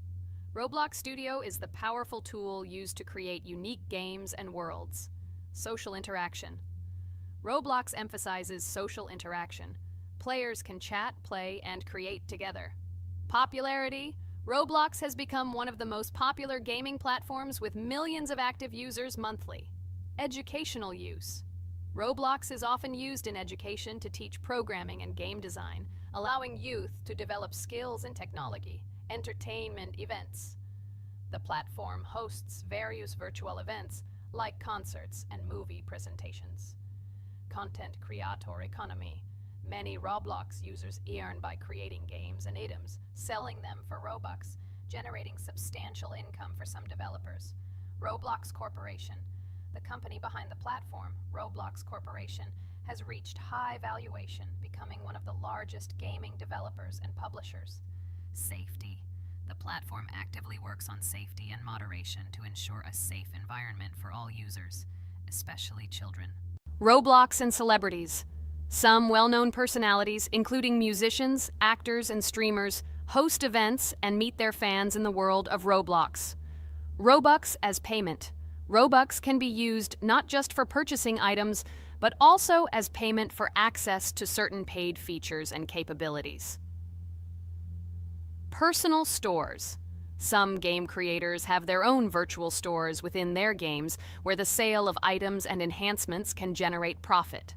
Roblox Studio is the powerful tool used to create unique games and worlds. Social interaction. Roblox emphasizes social interaction. Players can chat, play, and create together. Popularity. Roblox has become one of the most popular gaming platforms with millions of active users monthly. Educational use. Roblox is often used in education to teach programming and game design, allowing youth to develop skills in technology. Entertainment events. The platform hosts various virtual events like concerts and movie presentations. Content creator economy. Many Roblox users earn by creating games and items, selling them for Robux, generating substantial income for some developers. Roblox Corporation. The company behind the platform, Roblox Corporation, has reached high valuation, becoming one of the largest gaming developers and publishers. Safety. The platform actively works on safety and moderation to ensure a safe environment for all users, especially children. Roblox and celebrities. Some well-known personalities, including musicians, actors, and streamers, host events and meet their fans in the world of Roblox. Robux as payment. Robux can be used not just for purchasing items, but also as payment for access to certain paid features and capabilities. Personal stores. Some game creators have their own virtual stores within their games where the sale of items and enhancements can generate profit.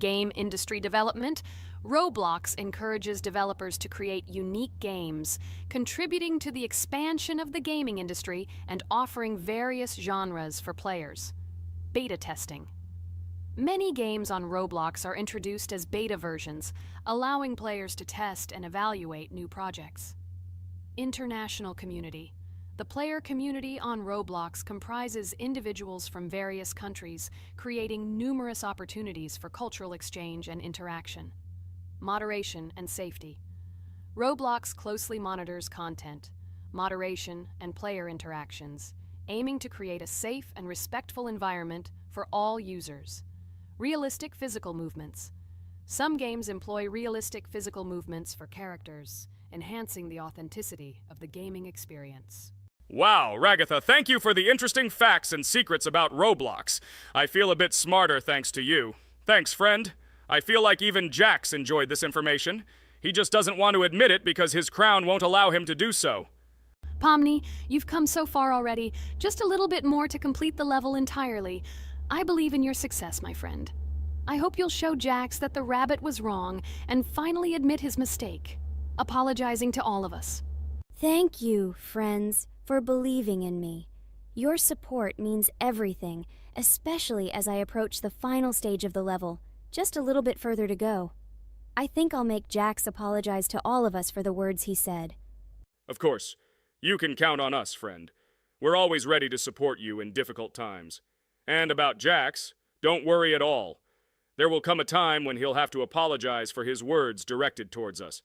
Game industry development. Roblox encourages developers to create unique games, contributing to the expansion of the gaming industry and offering various genres for players. Beta testing. Many games on Roblox are introduced as beta versions, allowing players to test and evaluate new projects. International community. The player community on Roblox comprises individuals from various countries, creating numerous opportunities for cultural exchange and interaction. Moderation and safety. Roblox closely monitors content, moderation, and player interactions, aiming to create a safe and respectful environment for all users. Realistic physical movements. Some games employ realistic physical movements for characters, enhancing the authenticity of the gaming experience. Wow, Ragatha, thank you for the interesting facts and secrets about Roblox. I feel a bit smarter thanks to you. Thanks, friend. I feel like even Jax enjoyed this information. He just doesn't want to admit it because his crown won't allow him to do so. Pomni, you've come so far already. Just a little bit more to complete the level entirely. I believe in your success, my friend. I hope you'll show Jax that the rabbit was wrong and finally admit his mistake, apologizing to all of us. Thank you, friends, for believing in me. Your support means everything, especially as I approach the final stage of the level, just a little bit further to go. I think I'll make Jax apologize to all of us for the words he said. Of course, you can count on us, friend. We're always ready to support you in difficult times. And about Jax, don't worry at all. There will come a time when he'll have to apologize for his words directed towards us.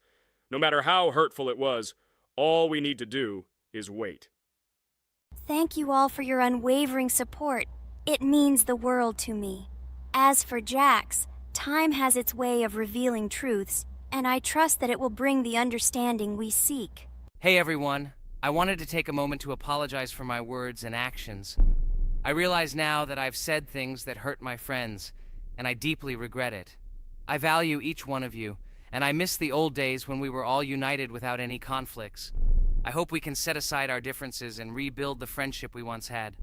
No matter how hurtful it was, all we need to do is wait. Thank you all for your unwavering support. It means the world to me. As for Jax, time has its way of revealing truths, and I trust that it will bring the understanding we seek. Hey everyone, I wanted to take a moment to apologize for my words and actions. I realize now that I've said things that hurt my friends, and I deeply regret it. I value each one of you, and I miss the old days when we were all united without any conflicts. I hope we can set aside our differences and rebuild the friendship we once had.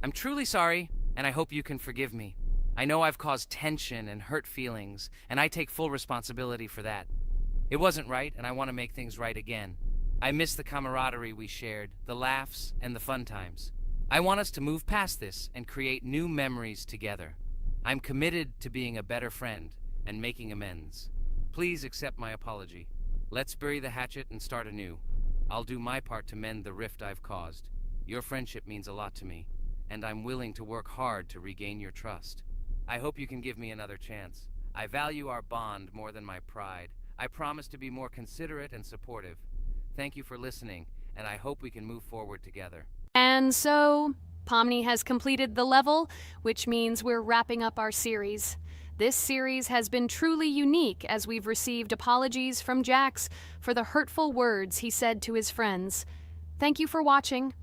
I'm truly sorry, and I hope you can forgive me. I know I've caused tension and hurt feelings, and I take full responsibility for that. It wasn't right, and I want to make things right again. I miss the camaraderie we shared, the laughs, and the fun times. I want us to move past this and create new memories together. I'm committed to being a better friend and making amends. Please accept my apology. Let's bury the hatchet and start anew. I'll do my part to mend the rift I've caused. Your friendship means a lot to me, and I'm willing to work hard to regain your trust. I hope you can give me another chance. I value our bond more than my pride. I promise to be more considerate and supportive. Thank you for listening, and I hope we can move forward together. And so, Pomni has completed the level, which means we're wrapping up our series. This series has been truly unique as we've received apologies from Jax for the hurtful words he said to his friends. Thank you for watching.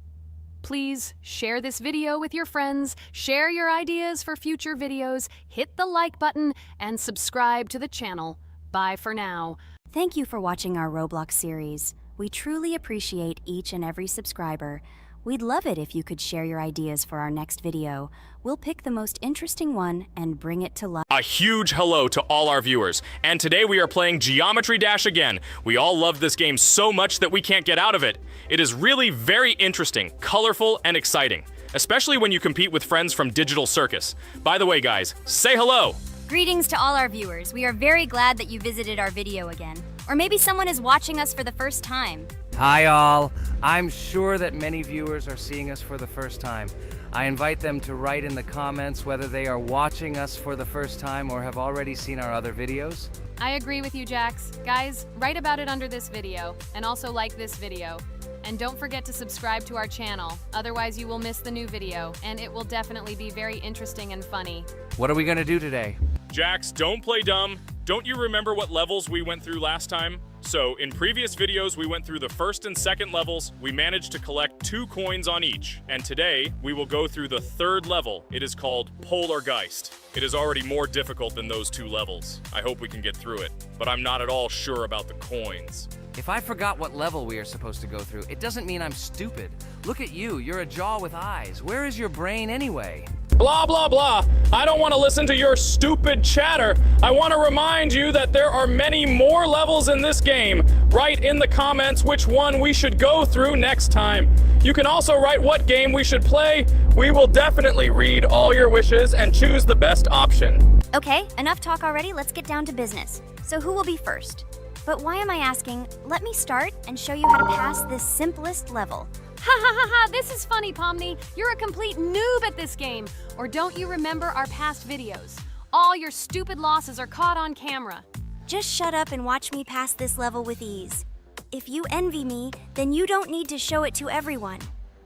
Please share this video with your friends, share your ideas for future videos, hit the like button, and subscribe to the channel. Bye for now. Thank you for watching our Roblox series. We truly appreciate each and every subscriber. We'd love it if you could share your ideas for our next video. We'll pick the most interesting one and bring it to life. A huge hello to all our viewers, and today we are playing Geometry Dash again. We all love this game so much that we can't get out of it. It is really very interesting, colorful, and exciting, especially when you compete with friends from Digital Circus. By the way, guys, say hello! Greetings to all our viewers. We are very glad that you visited our video again. Or maybe someone is watching us for the first time. Hi all. I'm sure that many viewers are seeing us for the first time. I invite them to write in the comments whether they are watching us for the first time or have already seen our other videos. I agree with you, Jax. Guys, write about it under this video, and also like this video. And don't forget to subscribe to our channel, otherwise you will miss the new video, and it will definitely be very interesting and funny. What are we gonna do today? Jax, don't play dumb. Don't you remember what levels we went through last time? So, in previous videos, we went through the first and second levels. We managed to collect 2 coins on each. And today, we will go through the third level. It is called Polargeist. It is already more difficult than those 2 levels. I hope we can get through it, but I'm not at all sure about the coins. If I forgot what level we are supposed to go through, it doesn't mean I'm stupid. Look at you, you're a jaw with eyes. Where is your brain anyway? Blah, blah, blah. I don't want to listen to your stupid chatter. I want to remind you that there are many more levels in this game. Write in the comments which one we should go through next time. You can also write what game we should play. We will definitely read all your wishes and choose the best option. Okay, enough talk already, let's get down to business. So who will be first? But why am I asking? Let me start and show you how to pass this simplest level. Ha ha ha ha, this is funny, Pomni. You're a complete noob at this game. Or don't you remember our past videos? All your stupid losses are caught on camera. Just shut up and watch me pass this level with ease. If you envy me, then you don't need to show it to everyone.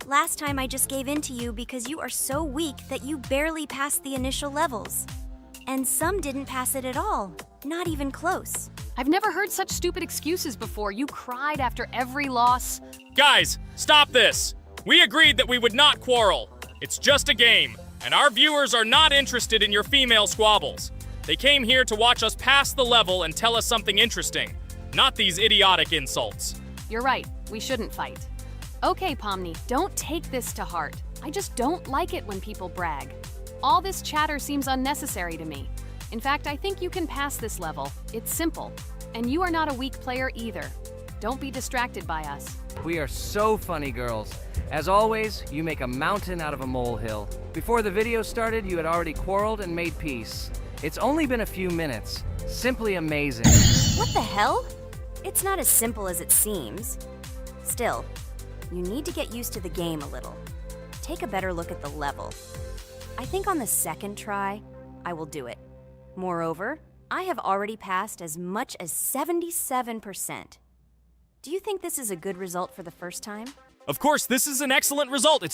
Last time I just gave in to you because you are so weak that you barely passed the initial levels. And some didn't pass it at all, not even close. I've never heard such stupid excuses before. You cried after every loss. Guys, stop this. We agreed that we would not quarrel. It's just a game, and our viewers are not interested in your female squabbles. They came here to watch us pass the level and tell us something interesting, not these idiotic insults. You're right, we shouldn't fight. Okay, Pomni, don't take this to heart. I just don't like it when people brag. All this chatter seems unnecessary to me. In fact, I think you can pass this level. It's simple. And you are not a weak player either. Don't be distracted by us. We are so funny, girls. As always, you make a mountain out of a molehill. Before the video started, you had already quarreled and made peace. It's only been a few minutes. Simply amazing. What the hell? It's not as simple as it seems. Still, you need to get used to the game a little. Take a better look at the level. I think on the second try, I will do it. Moreover, I have already passed as much as 77%. Do you think this is a good result for the first time? Of course, this is an excellent result. It's just